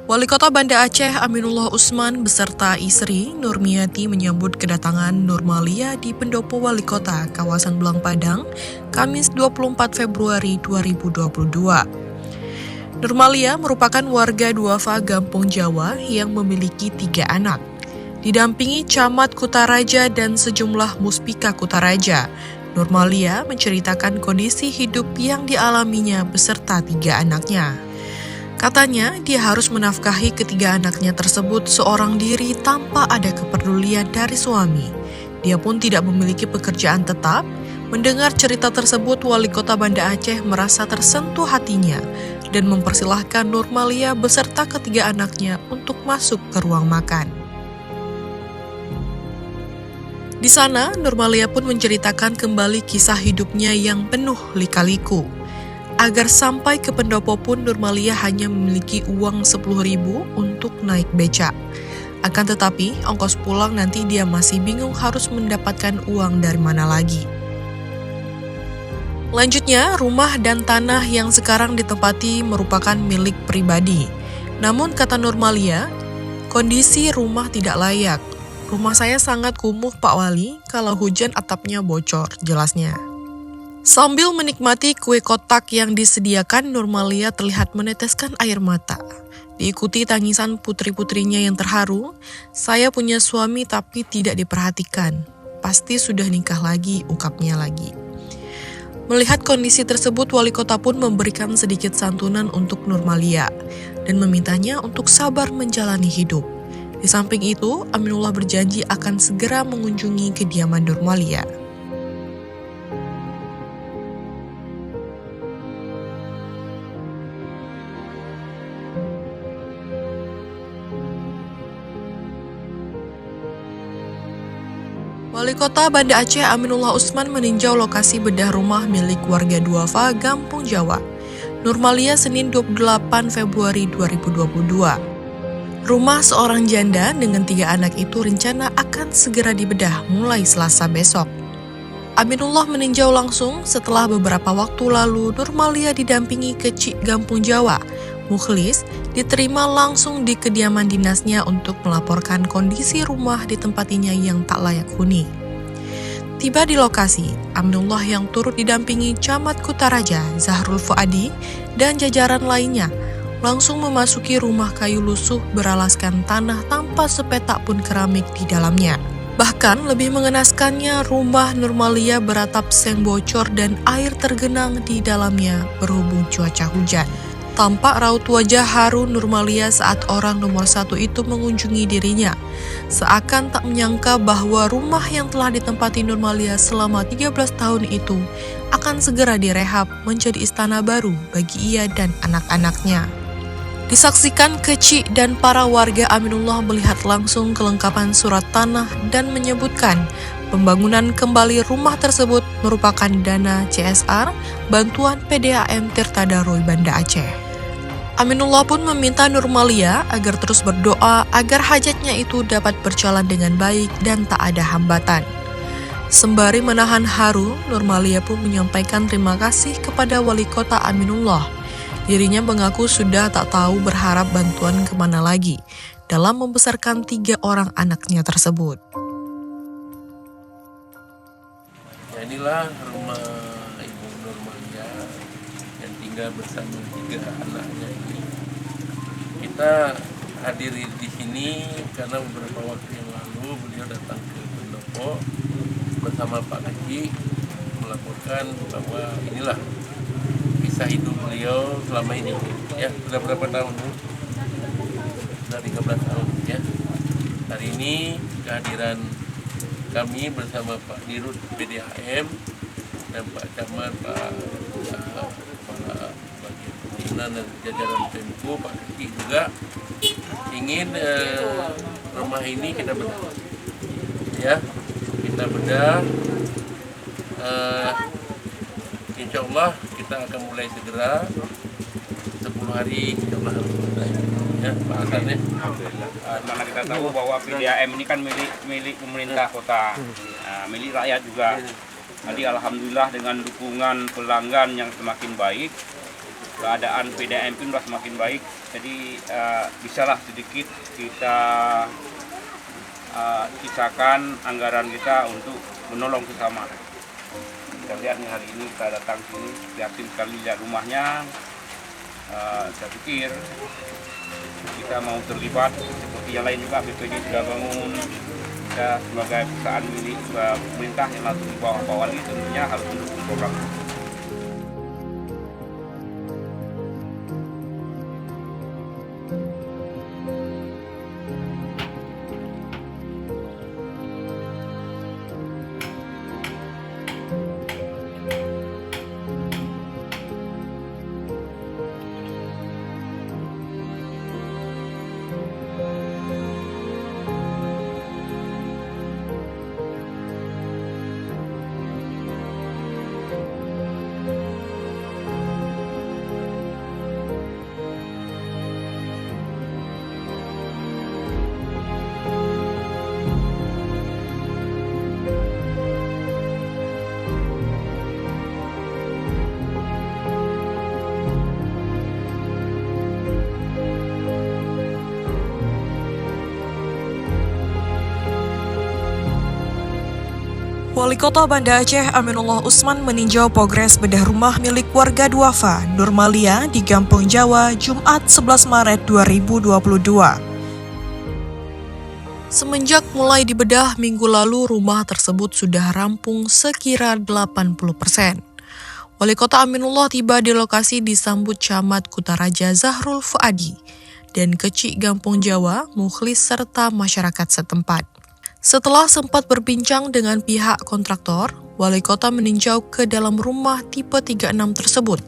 Wali Kota Banda Aceh Aminullah Usman beserta istri Nurmiati menyambut kedatangan Nurmalia di Pendopo Wali Kota kawasan Belang Padang, Kamis 24 Februari 2022. Nurmalia merupakan warga duafa Gampung Jawa yang memiliki 3 anak. Didampingi Camat Kutaraja dan sejumlah muspika Kutaraja, Nurmalia menceritakan kondisi hidup yang dialaminya beserta 3 anaknya. Katanya, dia harus menafkahi ketiga anaknya tersebut seorang diri tanpa ada kepedulian dari suami. Dia pun tidak memiliki pekerjaan tetap. Mendengar cerita tersebut, Wali Kota Banda Aceh merasa tersentuh hatinya dan mempersilahkan Nurmalia beserta ketiga anaknya untuk masuk ke ruang makan. Di sana, Nurmalia pun menceritakan kembali kisah hidupnya yang penuh lika-liku. Agar sampai ke pendopo pun Nurmalia hanya memiliki uang 10.000 untuk naik becak. Akan tetapi, ongkos pulang nanti dia masih bingung harus mendapatkan uang dari mana lagi. Lanjutnya, rumah dan tanah yang sekarang ditempati merupakan milik pribadi. Namun kata Nurmalia, kondisi rumah tidak layak. Rumah saya sangat kumuh Pak Wali, kalau hujan atapnya bocor, jelasnya. Sambil menikmati kue kotak yang disediakan, Nurmalia terlihat meneteskan air mata. Diikuti tangisan putri-putrinya yang terharu, "Saya punya suami tapi tidak diperhatikan. Pasti sudah nikah lagi," ungkapnya lagi. Melihat kondisi tersebut, Wali Kota pun memberikan sedikit santunan untuk Nurmalia dan memintanya untuk sabar menjalani hidup. Di samping itu, Aminullah berjanji akan segera mengunjungi kediaman Nurmalia. Wali Kota Banda Aceh Aminullah Usman meninjau lokasi bedah rumah milik warga duafa Gampung Jawa, Nurmalia, Senin 28 Februari 2022. Rumah seorang janda dengan 3 anak itu rencana akan segera dibedah mulai Selasa besok. Aminullah meninjau langsung setelah beberapa waktu lalu Nurmalia didampingi kecik Gampung Jawa, Mukhlis, diterima langsung di kediaman dinasnya untuk melaporkan kondisi rumah ditempatinya yang tak layak huni. Tiba di lokasi, Aminullah yang turut didampingi Camat Kutaraja, Zahrul Fuadi, dan jajaran lainnya, langsung memasuki rumah kayu lusuh beralaskan tanah tanpa sepetak pun keramik di dalamnya. Bahkan lebih mengenaskannya, rumah Nurmalia beratap seng bocor dan air tergenang di dalamnya berhubung cuaca hujan. Tampak raut wajah haru Nurmalia saat orang nomor 1 itu mengunjungi dirinya. Seakan tak menyangka bahwa rumah yang telah ditempati Nurmalia selama 13 tahun itu akan segera direhab menjadi istana baru bagi ia dan anak-anaknya. Disaksikan kecik dan para warga, Aminullah melihat langsung kelengkapan surat tanah dan menyebutkan pembangunan kembali rumah tersebut merupakan dana CSR bantuan PDAM Tirta Daruy Banda Aceh. Aminullah pun meminta Nurmalia agar terus berdoa agar hajatnya itu dapat berjalan dengan baik dan tak ada hambatan. Sembari menahan haru, Nurmalia pun menyampaikan terima kasih kepada Wali Kota Aminullah. Dirinya mengaku sudah tak tahu berharap bantuan kemana lagi dalam membesarkan 3 orang anaknya tersebut. Ya, inilah rumah Ibu Nurmalia yang tinggal bersama 3 anaknya ini. Kita hadir di sini karena beberapa waktu yang lalu beliau datang ke pendopo bersama Pak Haji melaporkan bahwa inilah kisah hidup beliau selama ini. Ya, sudah berapa tahun? Sudah 13 tahun ya. Hari ini kehadiran kami bersama Pak Dirut PDAM dan Pak Camat, Pak Bagian Pembinaan dan jajaran Pemko, Pak Kiki juga ingin rumah ini kita bedah. Ya, kita bedah. Insya Allah kita akan mulai segera 10 hari insya Allah harus selesai. Ya, Pak Hasan ya. Alhamdulillah. Karena kita tahu bahwa PDAM ini kan milik pemerintah kota, milik rakyat juga. Jadi alhamdulillah dengan dukungan pelanggan yang semakin baik, keadaan PDAM pun sudah semakin baik, jadi bisalah sedikit kita sisakan anggaran kita untuk menolong sesama. Kita lihat nih, hari ini kita datang sini, yakin sekali lihat rumahnya. Saya pikir kita mau terlibat seperti yang lain juga. BPD sudah bangun, kita sebagai perusahaan milik pemerintah yang langsung di bawah Pak Wali tentunya harus mendukung program. Wali Kota Banda Aceh Aminullah Usman meninjau progres bedah rumah milik warga duafa Nurmalia di Gampung Jawa Jumat 11 Maret 2022. Semenjak mulai dibedah minggu lalu, rumah tersebut sudah rampung sekira 80%. Wali Kota Aminullah tiba di lokasi disambut Camat Kutaraja Zahrul Fuadi dan Kecik Gampung Jawa, Mukhlis serta masyarakat setempat. Setelah sempat berbincang dengan pihak kontraktor, Wali Kota meninjau ke dalam rumah tipe 36 tersebut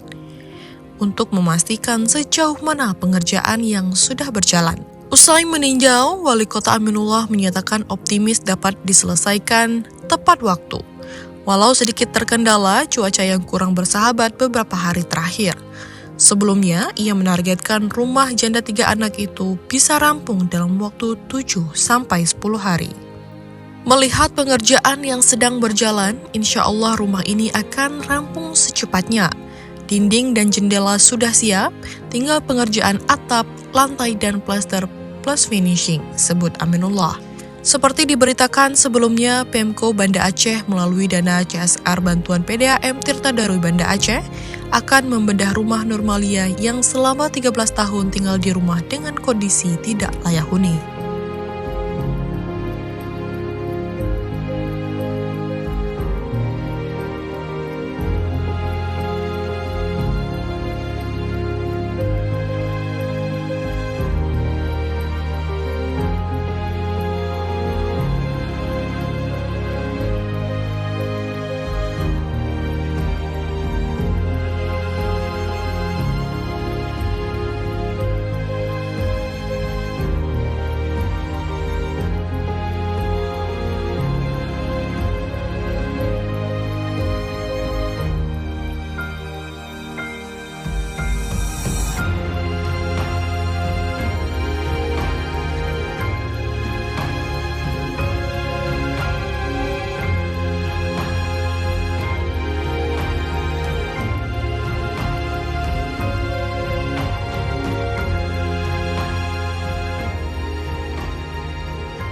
untuk memastikan sejauh mana pengerjaan yang sudah berjalan. Usai meninjau, Wali Kota Aminullah menyatakan optimis dapat diselesaikan tepat waktu. Walau sedikit terkendala cuaca yang kurang bersahabat beberapa hari terakhir. Sebelumnya, ia menargetkan rumah janda 3 anak itu bisa rampung dalam waktu 7-10 hari. Melihat pengerjaan yang sedang berjalan, insya Allah rumah ini akan rampung secepatnya. Dinding dan jendela sudah siap, tinggal pengerjaan atap, lantai, dan plester plus finishing, sebut Aminullah. Seperti diberitakan sebelumnya, Pemko Banda Aceh melalui dana CSR Bantuan PDAM Tirta Daruy Banda Aceh akan membedah rumah Nurmalia yang selama 13 tahun tinggal di rumah dengan kondisi tidak layak huni.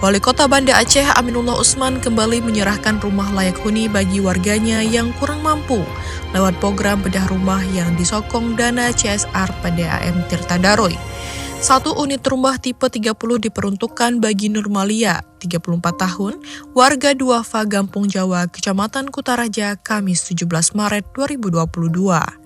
Wali Kota Banda Aceh Aminullah Usman kembali menyerahkan rumah layak huni bagi warganya yang kurang mampu lewat program bedah rumah yang disokong dana CSR PDAM Tirta Daruy. 1 unit rumah tipe 30 diperuntukkan bagi Nurmalia, 34 tahun, warga duafa Gampung Jawa, Kecamatan Kutaraja, Kamis 17 Maret 2022.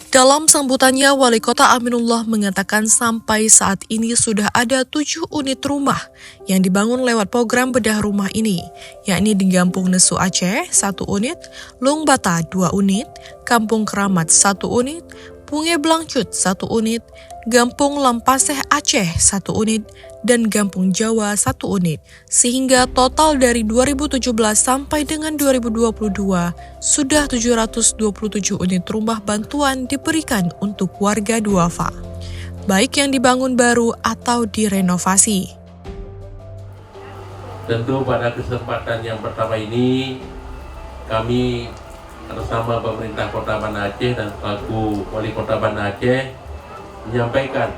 Dalam sambutannya, Wali Kota Aminullah mengatakan sampai saat ini sudah ada 7 unit rumah yang dibangun lewat program bedah rumah ini, yakni di Gampung Nesu Aceh 1 unit, Lung Bata 2 unit, Kampung Keramat 1 unit, Punge Blangcut 1 unit, Gampung Lampaseh Aceh 1 unit, dan Gampung Jawa 1 unit, sehingga total dari 2017 sampai dengan 2022 sudah 727 unit rumah bantuan diberikan untuk warga duafa, baik yang dibangun baru atau direnovasi. Tentu pada kesempatan yang pertama ini kami atas nama pemerintah Kota Banda Aceh dan selaku Wali Kota Banda Aceh menyampaikan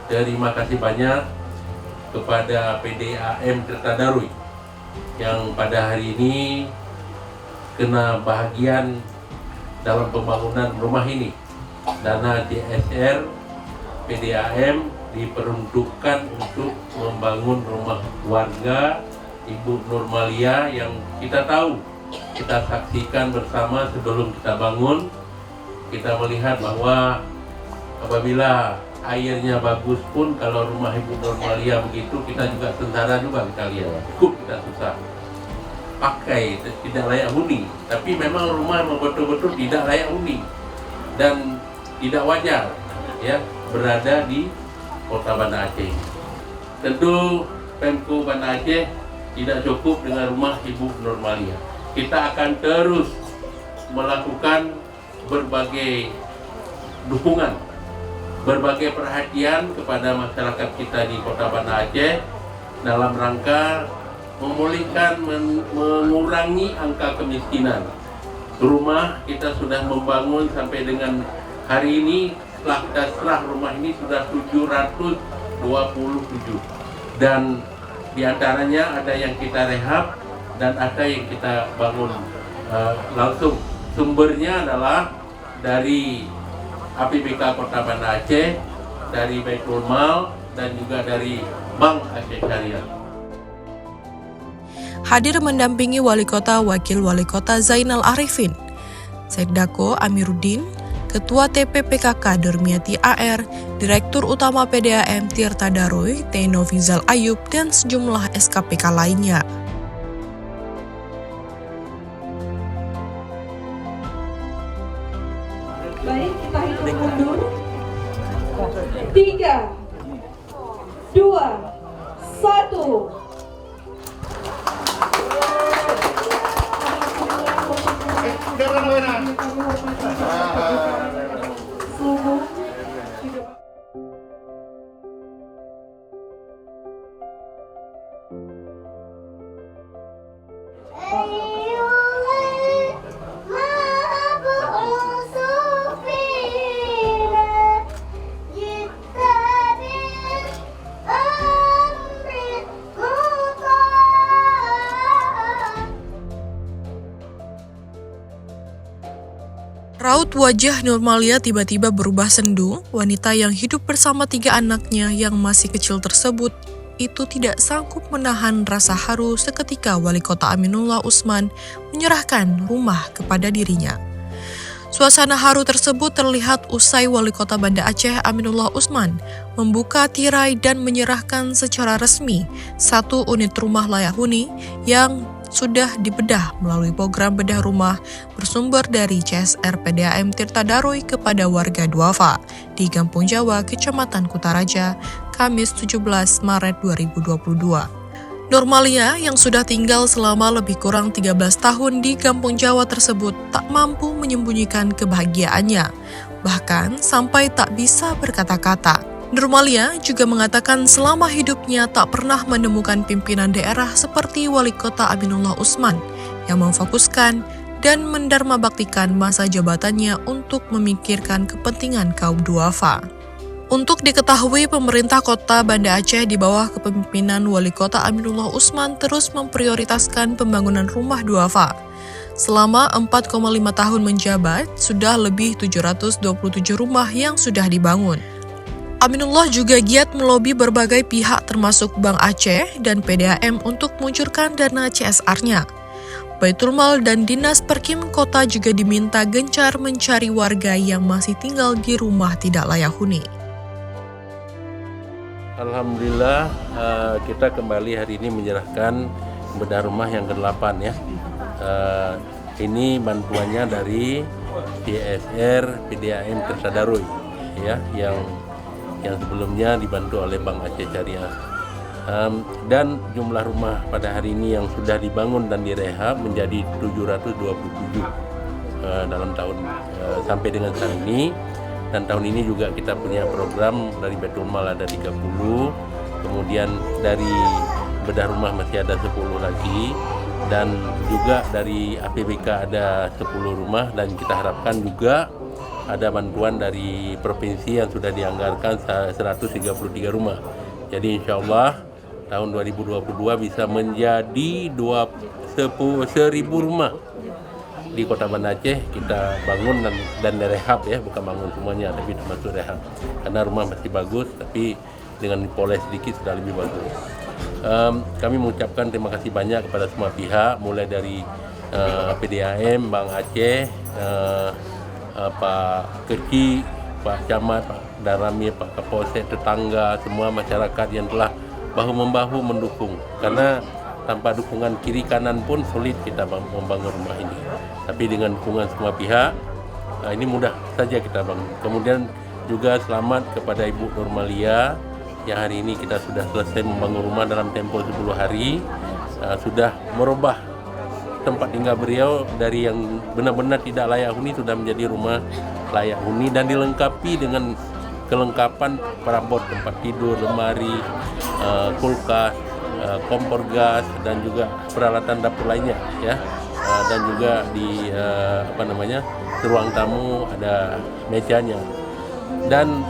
terima kasih banyak kepada PDAM Tirta Daruy yang pada hari ini kena bahagian dalam pembangunan rumah ini. Dana CSR PDAM diperuntukkan untuk membangun rumah warga Ibu Nurmalia yang kita tahu, kita saksikan bersama sebelum kita bangun. Kita melihat bahwa apabila airnya bagus pun, kalau rumah Ibu Nurmalia begitu, kita juga sengsara juga, kita lihat cukup kita susah pakai, tidak layak huni. Tapi memang rumah betul-betul tidak layak huni dan tidak wajar ya berada di Kota Banda Aceh. Tentu Pemko Banda Aceh tidak cukup dengan rumah Ibu Nurmalia. Kita akan terus melakukan berbagai dukungan, berbagai perhatian kepada masyarakat kita di Kota Banda Aceh dalam rangka memulihkan, mengurangi angka kemiskinan. Rumah kita sudah membangun sampai dengan hari ini, setelah kita serah rumah ini sudah 727 dan diantaranya ada yang kita rehab dan ada yang kita bangun langsung. Sumbernya adalah dari APBK Kota Banda Aceh, dari Baitul Mal, dan juga dari Bank Aceh Syariah. Hadir mendampingi Wali Kota Wakil Wali Kota Zainal Arifin, Sekdako Amiruddin, Ketua TPPKK Durmiati AR, Direktur Utama PDAM Tirta Daruy, Teno Fizal Ayub, dan sejumlah SKPK lainnya. Baik, kita hitung mundur. 3, 2, 1. Raut wajah Nurmalia tiba-tiba berubah sendu. Wanita yang hidup bersama 3 anaknya yang masih kecil tersebut itu tidak sanggup menahan rasa haru seketika Wali Kota Aminullah Usman menyerahkan rumah kepada dirinya. Suasana haru tersebut terlihat usai Wali Kota Banda Aceh Aminullah Usman membuka tirai dan menyerahkan secara resmi 1 unit rumah layak huni yang sudah dibedah melalui program bedah rumah bersumber dari CSR PDAM Tirta Daruy kepada warga Duafa di Kampung Jawa, Kecamatan Kutaraja, Kamis 17 Maret 2022. Nurmalia yang sudah tinggal selama lebih kurang 13 tahun di Kampung Jawa tersebut tak mampu menyembunyikan kebahagiaannya, bahkan sampai tak bisa berkata-kata. Nurmalia juga mengatakan selama hidupnya tak pernah menemukan pimpinan daerah seperti Wali Kota Aminullah Usman yang memfokuskan dan mendarmabaktikan masa jabatannya untuk memikirkan kepentingan kaum duafa. Untuk diketahui, pemerintah Kota Banda Aceh di bawah kepemimpinan Wali Kota Aminullah Usman terus memprioritaskan pembangunan rumah duafa. Selama 4,5 tahun menjabat, sudah lebih 727 rumah yang sudah dibangun. Aminullah juga giat melobi berbagai pihak termasuk Bank Aceh dan PDAM untuk mengucurkan dana CSR-nya. Baitul Mal dan Dinas Perkim Kota juga diminta gencar mencari warga yang masih tinggal di rumah tidak layak huni. Alhamdulillah kita kembali hari ini menyerahkan bedah rumah yang ke-8 ya. Ini bantuannya dari CSR PDAM Tirta Daruy ya, yang sebelumnya dibantu oleh Bank Aceh Syariah. Dan jumlah rumah pada hari ini yang sudah dibangun dan direhab menjadi 727 dalam tahun sampai dengan saat ini. Dan tahun ini juga kita punya program dari Baitul Mal ada 30, kemudian dari bedah rumah masih ada 10 lagi, dan juga dari APBK ada 10 rumah, dan kita harapkan juga ada bantuan dari provinsi yang sudah dianggarkan 133 rumah. Jadi insya Allah tahun 2022 bisa menjadi 1.000 rumah di Kota Banda Aceh kita bangun dan direhab ya, bukan bangun semuanya tapi termasuk rehab. Karena rumah masih bagus tapi dengan dipoles sedikit sudah lebih bagus. Kami mengucapkan terima kasih banyak kepada semua pihak, mulai dari PDAM, Bang Aceh, Pak Keki, Pak Camat, Pak Darami, Pak Kapolsek, tetangga, semua masyarakat yang telah bahu-membahu mendukung. Karena tanpa dukungan kiri kanan pun sulit kita membangun rumah ini. Tapi dengan dukungan semua pihak, ini mudah saja kita bangun. Kemudian juga selamat kepada Ibu Nurmalia yang hari ini kita sudah selesai membangun rumah dalam tempo 10 hari. Sudah merubah tempat tinggal beliau dari yang benar-benar tidak layak huni sudah menjadi rumah layak huni, dan dilengkapi dengan kelengkapan perabot tempat tidur, lemari, kulkas, kompor gas, dan juga peralatan dapur lainnya ya. Dan juga di ruang tamu ada mejanya. Dan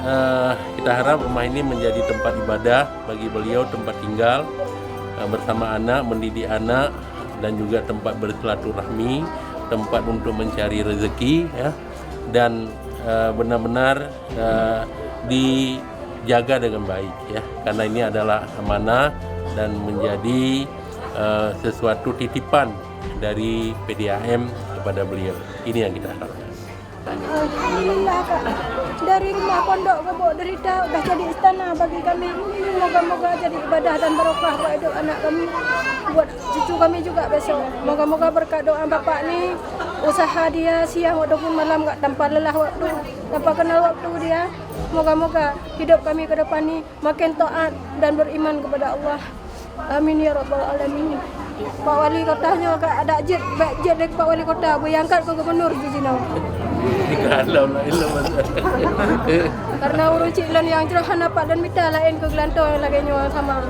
kita harap rumah ini menjadi tempat ibadah bagi beliau, tempat tinggal bersama anak, mendidik anak, dan juga tempat bersilaturahmi, tempat untuk mencari rezeki ya. Dan benar-benar dijaga dengan baik ya, karena ini adalah amanah dan menjadi sesuatu titipan dari PDAM kepada beliau. Ini yang kita harapkan. Alhamdulillah Kak, dari rumah pondok ke Bok Derita udah jadi istana bagi kami. Moga-moga jadi ibadah dan barokah buat hidup anak kami, buat cucu kami juga besok. Moga-moga berkat doa Bapak ni, usaha dia siang ataupun malam gak tanpa lelah waktu, tanpa kenal waktu dia. Moga-moga hidup kami ke depan ni makin taat dan beriman kepada Allah. Amin ya rabbal alamin. Pak Wali Kotanya ada jet dari Pak Wali Kota berangkat ke Gubernur di sini. Karena urus ciklan yang cerah nampak dan minta lain ke gelantong lagi nyawa sama.